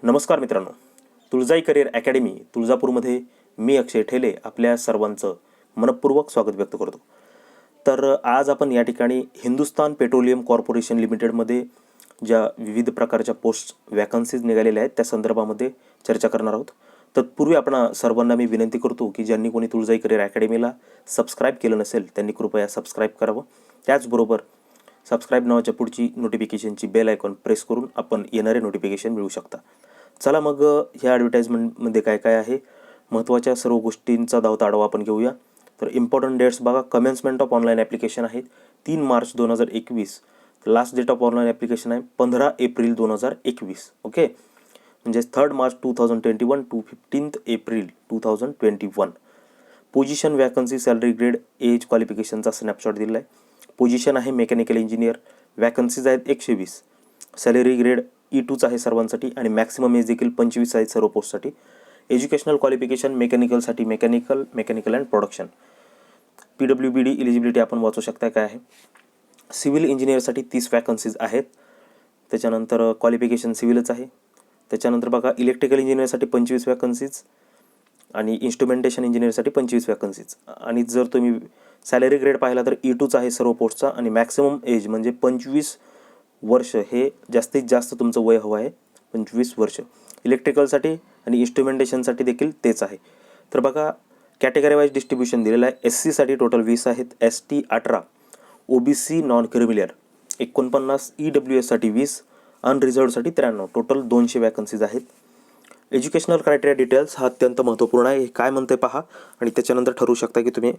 नमस्कार मित्रांनो, तुळजाई career academy तुळजापूरमध्ये मी अक्षय ठेले आपल्या सर्वांचं मनपूर्वक स्वागत व्यक्त करतो. तर आज आपण या ठिकाणी हिंदुस्तान पेट्रोलियम कॉर्पोरेशन लिमिटेडमध्ये ज्या विविध प्रकारच्या पोस्ट वॅकन्सीज निघालेल्या आहेत त्या संदर्भामध्ये चर्चा करणार आहोत. तत्पूर्वी आपण सर्वांना मी विनंती करतो की ज्यांनी कोणी तुळजाई करिअर अकॅडमीला सबस्क्राईब केलं नसेल त्यांनी कृपया सबस्क्राईब करावं. त्याचबरोबर सबस्क्राईब नावाच्या पुढची नोटिफिकेशनची बेल आयकॉन प्रेस करून आपण येणारे नोटिफिकेशन मिळू शकता. चला मग ह्या ॲडव्हर्टाईजमेंटमध्ये काय काय आहे महत्त्वाच्या सर्व गोष्टींचा धावता आढावा आपण घेऊया. तर इम्पॉर्टंट डेट्स बघा. कमेन्समेंट ऑफ ऑनलाईन ॲप्लिकेशन आहे 3 March 2021. Last date of online application आहे 15 एप्रिल 2021. ओके, म्हणजे 3 March 2021 to 15 April 2021. Position, vacancy, salary, grade, age, क्वालिफिकेशनचा स्नॅपशॉट दिलेला आहे. पोझिशन आहे मेकॅनिकल इंजिनियर. वॅकन्सीज आहेत 120. सॅलरी ग्रेड E2 आहे सर्वांसाठी आणि मॅक्सिमम एज देखील 25 आहे सर्व पोस्टसाठी. एज्युकेशनल क्वालिफिकेशन मेकॅनिकलसाठी mechanical and production. PWBD eligibility आपण वाचू शकता काय आहे. सिव्हिल इंजिनियरसाठी 30 वॅकन्सीज आहेत. त्याच्यानंतर क्वालिफिकेशन सिव्हिलच आहे. त्याच्यानंतर बघा इलेक्ट्रिकल इंजिनियरसाठी 25 वॅकन्सीज आणि इन्स्ट्रुमेंटेशन इंजिनियरसाठी 25 वॅकन्सीज. आणि जर तुम्ही सॅलरी ग्रेड पाहिला तर E2 आहे सर्व पोस्टचा आणि मॅक्सिमम एज म्हणजे 25 वर्ष हे जास्तीत जास्त तुमचं वय हवं आहे 25 वर्ष. इलेक्ट्रिकलसाठी आणि इन्स्ट्रुमेंटेशनसाठी देखील तेच आहे. तर बघा कॅटेगरी वाईज डिस्ट्रीब्युशन दिलेलं आहे. SC टोटल 20 आहेत, ST 18, OBC non creamy layer 49, EWS 20, अनरिझर्वसाठी 93, total 200 vacancies आहेत. एज्युकेशनल क्रायटेरिया डिटेल्स हा अत्यंत महत्त्वपूर्ण आहे. हे काय म्हणते पहा आणि त्याच्यानंतर ठरवू शकता की तुम्ही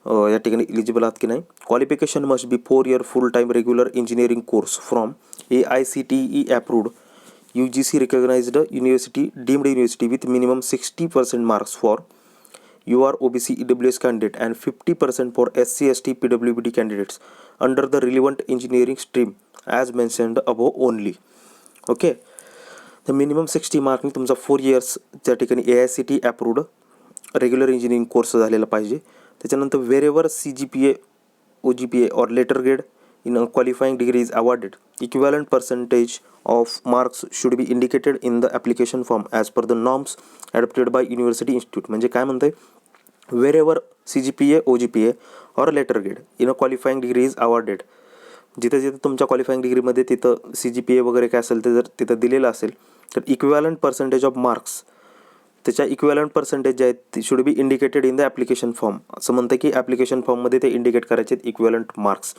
या ठिकाणी इलिजिबल आहात की नाही. Qualification must be 4 year full time regular engineering course from AICTE approved UGC recognised university deemed university with minimum 60% marks for UR OBC EWS candidate and 50% for SC ST PWBD candidates under the relevant engineering stream as mentioned above only. Okay, तर minimum 60 मार्कनी तुमचा 4 years त्या ठिकाणी AICTE approved regular engineering course झालेला पाहिजे. त्याच्यानंतर wherever CGPA OGPA or letter grade in a qualifying degree is awarded, equivalent percentage of marks should be indicated in the application form as per the norms adopted by university institute. म्हणजे काय म्हणतंय, wherever CGPA OGPA or letter grade in a qualifying degree is awarded, जिथं जिथं तुमच्या qualifying डिग्रीमध्ये तिथं CGPA वगैरे काय असेल ते जर तिथं दिलेलं असेल तर इक्विवॅलंट पर्सेंटेज ऑफ मार्क्स त्याच्या इक्विवॅलंट पर्सेंटेज जे आहेत ती should be indicated in the application form. असं म्हणतं की ॲप्लिकेशन फॉर्ममध्ये ते इंडिकेट करायचे आहेत equivalent marks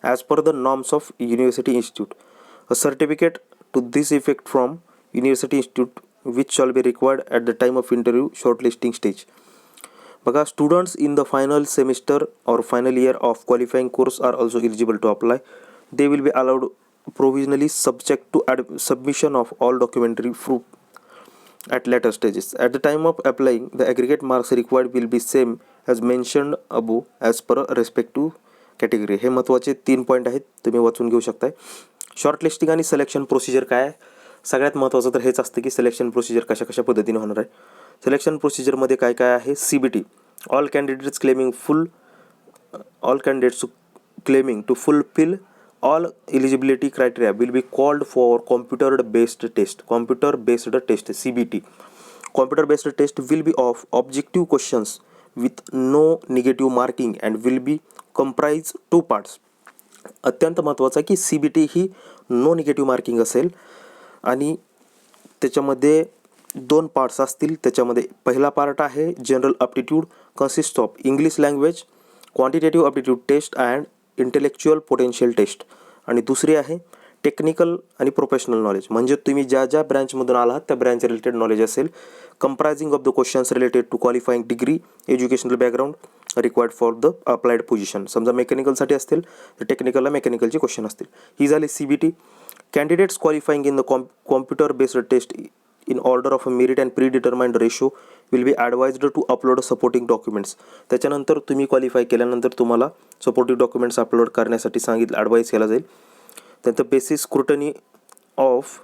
as per the norms of university institute. A certificate to this effect from university institute which shall be required at the time of interview shortlisting stage. बघा students in the final semester or final year of qualifying course R also eligible to apply. They will be allowed provisionally subject to submission of all documentary proof at later stages. At the time of applying, the aggregate marks required will be same as mentioned above as per respective category. हे महत्त्वाचे 3 point आहेत, तुम्ही वाचून घेऊ शकताय. Short listing आणि selection procedure काय आहे. सगळ्यात महत्त्वाचं तर हेच असतं की सिलेक्शन प्रोसिजर कशा कशा पद्धतीने होणार आहे. सिलेक्शन प्रोसिजरमध्ये काय काय आहे. CBT all candidates claiming to fulfil all eligibility criteria will be called for computer based test CBT. Computer based test will be of objective questions with no negative marking and will be comprise 2 parts. अत्यंत महत्त्वाचं आहे की CBT ही no negative marking असेल आणि त्याच्यामध्ये 2 parts असतील. त्याच्यामध्ये पहिला पार्ट आहे general aptitude consist of English language, quantitative aptitude test and intellectual potential test. आणि दुसरी आहे टेक्निकल आणि प्रोफेशनल नॉलेज, म्हणजे तुम्ही ज्या ज्या ब्रँचमधून आलात त्या ब्रँच रिलेटेड नॉलेज असेल. Comprising of the questions related to qualifying degree, educational background required for the applied position. समजा मेकॅनिकलसाठी असतील तर टेक्निकलला मेकॅनिकलचे क्वेश्चन असतील. ही झाली CBT. Candidates qualifying in the computer based test in order of a merit and predetermined ratio will be advised to upload supporting documents. त्याच्यानंतर तुम्ही qualify केल्यानंतर तुम्हाला सपोर्टिव्ह डॉक्युमेंट्स अपलोड करण्यासाठी ॲडवाईस केला जाईल. त्यानंतर basic scrutiny of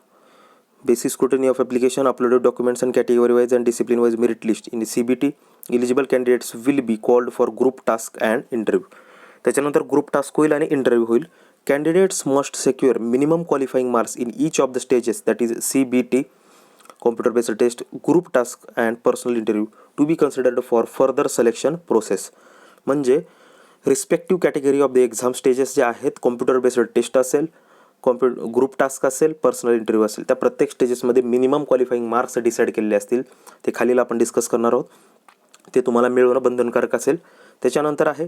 application uploaded documents and category wise and discipline wise merit list in CBT. Eligible candidates will be called for group task and interview. त्याच्यानंतर group task होईल आणि interview होईल. Candidates must secure minimum qualifying marks in each of the stages that is CBT computer based test, group task and personal interview to be considered for further selection process. म्हणजे respective category of the exam stages जे आहेत, computer based taste असेल, group task असेल, personal interview असेल, त्या प्रत्येक स्टेजेसमध्ये minimum qualifying marks decide केलेले असतील. ते खालील आपण डिस्कस करणार आहोत. ते तुम्हाला मिळवणं बंधनकारक असेल. त्याच्यानंतर आहे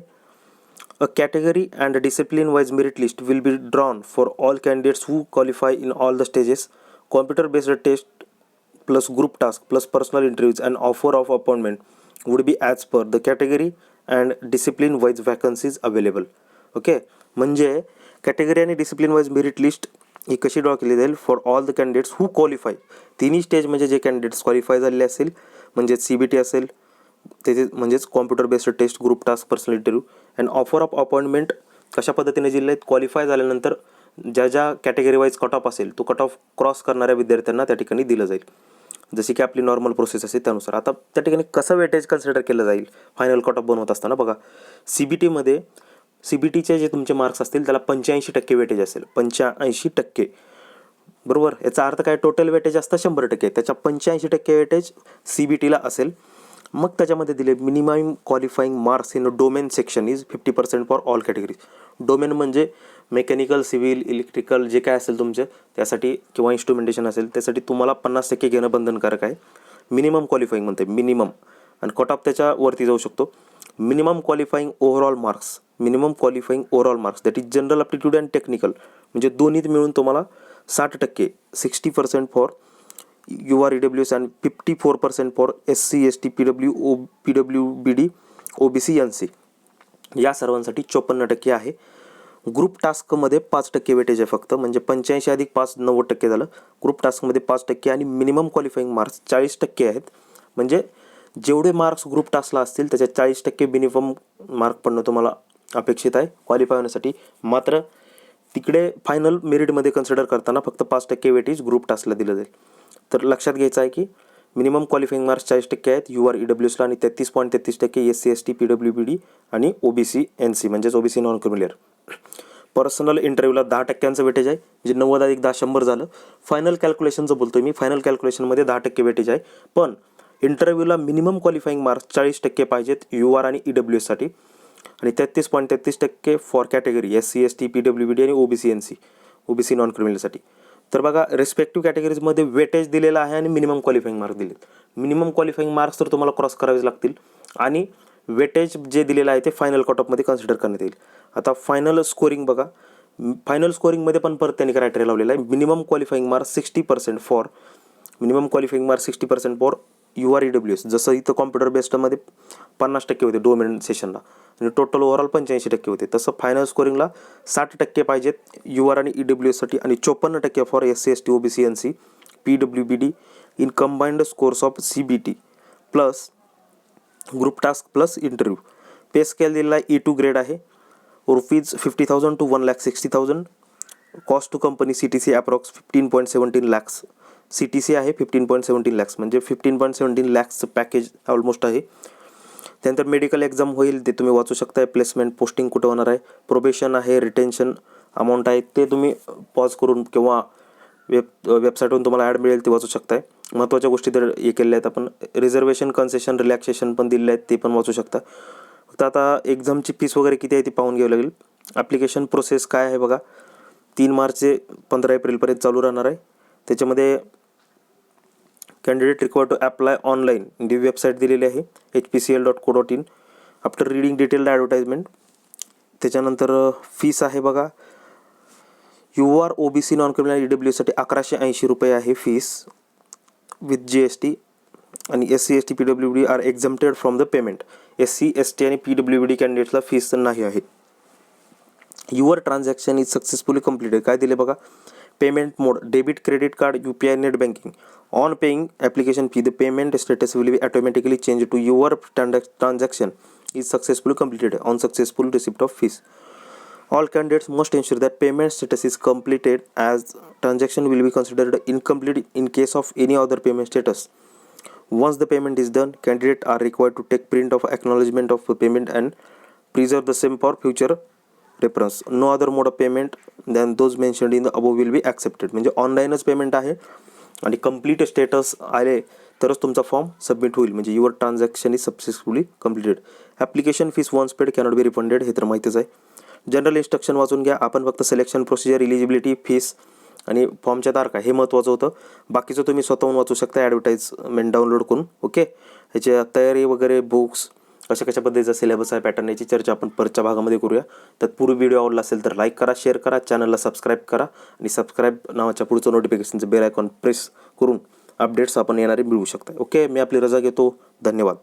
a category and discipline wise merit list will be drawn for all candidates who qualify in all the stages. Computer based test plus group task plus personal interviews and offer of appointment would be as per the category and discipline wise vacancies available. Okay, म्हणजे category आणि discipline wise merit list ही कशी draw केली जाईल for all the candidates who qualify. तिन्ही stage म्हणजे जे candidates qualify झालेले असेल, म्हणजेच CBT असेल, त्याचे म्हणजेच computer based test, group task, personal interview and offer of appointment कशा पद्धतीने दिले आहेत. क्वालिफाय झाल्यानंतर ज्या कॅटेगरी वाईज कट ऑफ असेल तो कट ऑफ क्रॉस करणाऱ्या विद्यार्थ्यांना त्या ठिकाणी दिलं जाईल, जशी की आपली नॉर्मल प्रोसेस असते त्यानुसार. आता त्या ठिकाणी कसं वेटेज कन्सिडर केलं जाईल फायनल कट ऑफ बनवत असताना. बघा, CBTचे जे तुमचे मार्क्स असतील त्याला 85% वेटेज असेल. 85%, बरोबर. याचा अर्थ काय, टोटल वेटेज असतं 100%, त्याच्या 85% वेटेज CBTला असेल. मग त्याच्यामध्ये दिले minimum qualifying marks in domain section is 50% for all categories. Domain म्हणजे मेकॅनिकल, सिव्हिल, इलेक्ट्रिकल जे काय असेल तुमचं त्यासाठी, किंवा इन्स्ट्रुमेंटेशन असेल त्यासाठी तुम्हाला 50% घेणं बंधनकारक आहे. मिनिमम क्वालिफाईंग म्हणते, मिनिमम, आणि कट ऑफ त्याच्यावरती जाऊ शकतो. Minimum qualifying overall marks, minimum qualifying overall marks that is general aptitude and technical, म्हणजे दोन्हीत मिळून तुम्हाला 60%, 60% for UR-EWS and 54% for SC, ST, PWBD, OBC, NC या सर्वांसाठी 54% आहे. ग्रुप टास्कमध्ये 5% वेटेज आहे फक्त, म्हणजे 85 अधिक 5 90% झालं. ग्रुप टास्कमध्ये 5% आणि मिनिमम क्वालिफाईंग मार्क्स 40% आहेत. म्हणजे जेवढे मार्क्स ग्रुप टास्कला असतील त्याच्या 40% मिनिमम मार्क पडणं तुम्हाला अपेक्षित आहे क्वालिफाय होण्यासाठी. मात्र तिकडे फायनल मेरिटमध्ये कन्सिडर करताना फक्त 5% वेटेज ग्रुप टास्कला दिलं जाईल. तर लक्षात घ्यायचं आहे की मिनिमम क्वालिफाईंग मार्क्स 40% आहेत UR-EWSला आणि 33.33% SC, ST, PWBD आणि OBC, NC म्हणजेच OBC नॉन क्रिमिलियर. पर्सनल इंटरव्ह्यूला 10% वेटेज आहे, म्हणजे 90 अधिक 10 100 झालं. फायनल कॅल्क्युलेशनचं बोलतोय मी, फायनल कॅल्क्युलेशनमध्ये 10% वेटेज आहे. पण इंटरव्ह्यूला मिनिमम क्वालिफाईंग मार्क्स 40% पाहिजेत UR आणि EWSसाठी, आणि 33.33% for category SC, ST, PWBD आणि OBC, NC, OBC नॉन क्रिमिनलसाठी. तर बघा, रेस्पेक्टिव्ह कॅटेगरीजमध्ये वेटेज दिलेलं आहे आणि मिनिमम क्वालिफाईंग मार्क्स दिलेत. मिनिमम क्वालिफाईंग मार्क्स तर तुम्हाला क्रॉस करावेच लागतील, आणि वेटेज जे दिलेलं आहे ते फायनल कट ऑफमध्ये कन्सिडर करण्यात येईल. आता फायनल स्कोरिंग बघा, फायनल स्कोरिंगमध्ये पण परत त्यांनी क्रायटेरिया लावलेला आहे. Minimum qualifying marks 60% for, minimum qualifying marks 60% for UR-EWS, जसं इथं कॉम्प्युटर बेस्डमध्ये 50% होते डोमेन सेशनला, आणि टोटल ओव्हरऑल 85% होते. तसं फायनल स्कोरिंगला 60% पाहिजेत UR आणि EWSसाठी, आणि 54% for SC, ST, OBC, NC, PWBD in combined scores of CBT plus group task plus interview. Pay scale दिलेला आहे E2 ग्रेड आहे. ₹50,000 to 1,60,000. Cost to company CTC approx 15.17 lakhs. CTC आहे 15.17 lakhs, म्हणजे 15.17 lakhs package almost आहे. त्यानंतर medical exam होईल, ते तुम्ही वाचू शकताय. प्लेसमेंट, पोस्टिंग कुठं होणार आहे, प्रोबेशन आहे, रिटेन्शन अमाऊंट आहे, ते तुम्ही पॉज करून किंवा वेबसाईटवरून तुम्हाला ॲड मिळेल ते वाचू शकताय. महत्त्वाच्या गोष्टी तर हे केलेल्या आहेत आपण. रिझर्वेशन, कन्सेशन, रिलॅक्सेशन पण दिलेले आहेत, ते पण वाचू शकता. फक्त आता एक्झामची फीस वगैरे किती आहे ती पाहून घ्यावी लागेल. ॲप्लिकेशन प्रोसेस काय आहे बघा, 3 मार्च ते 15 एप्रिलपर्यंत चालू राहणार आहे. त्याच्यामध्ये candidate required to apply online, the website दिलेली आहे hpcl.co.in after reading detailed advertisement. त्याच्यानंतर फीस आहे बघा, UR, OBC नॉन क्रिमिनल EWSसाठी ₹1180 आहे फीस विथ GST, आणि SC, ST, PWBD are exempted from the payment. SC, ST आणि PWBD कॅन्डिडेट्सला फीस नाही आहे. Your transaction is successfully completed, काय दिले बघा, payment mode debit, credit card, UPI, net banking. On paying application fee the payment status will be automatically change to your transaction is successfully completed on successful receipt of fees. All candidates must ensure that payment status is completed, as transaction will be considered incomplete in case of any other payment status. Once the payment is done, candidates are required to take print of acknowledgement of payment and preserve the same for future reference. No other mode of payment than those mentioned in the above will be accepted. म्हणजे ऑनलाईनच payment आहे, आणि complete status आले तरच तुमचा form submit होईल, म्हणजे your transaction is successfully completed. Application fees once paid cannot be refunded, हे तर माहितीच आहे. जनरल इन्स्ट्रक्शन वाचून घ्या. आपण फक्त सिलेक्शन प्रोसिजर, इलिजिबिलिटी, फीस आणि फॉर्मच्या तारखा हे महत्त्वाचं होतं. बाकीचं तुम्ही स्वतःहून वाचू शकता ॲडव्हर्टाईजमेंट डाउनलोड करून. ओके, ह्याच्या तयारी वगैरे, बुक्स, कशा पद्धतीचा सिलेबस आहे, पॅटर्न, याची चर्चा आपण परच्या भागामध्ये करूया. तत्पूर्वी व्हिडिओ आवडला असेल तर लाईक करा, शेअर करा, चॅनलला सबस्क्राईब करा आणि सबस्क्राईब नावाच्या पुढचं नोटिफिकेशनचं बेल आयकॉन प्रेस करून अपडेट्स आपण येणारे मिळवू शकता. ओके, मी आपली रजा घेतो. धन्यवाद.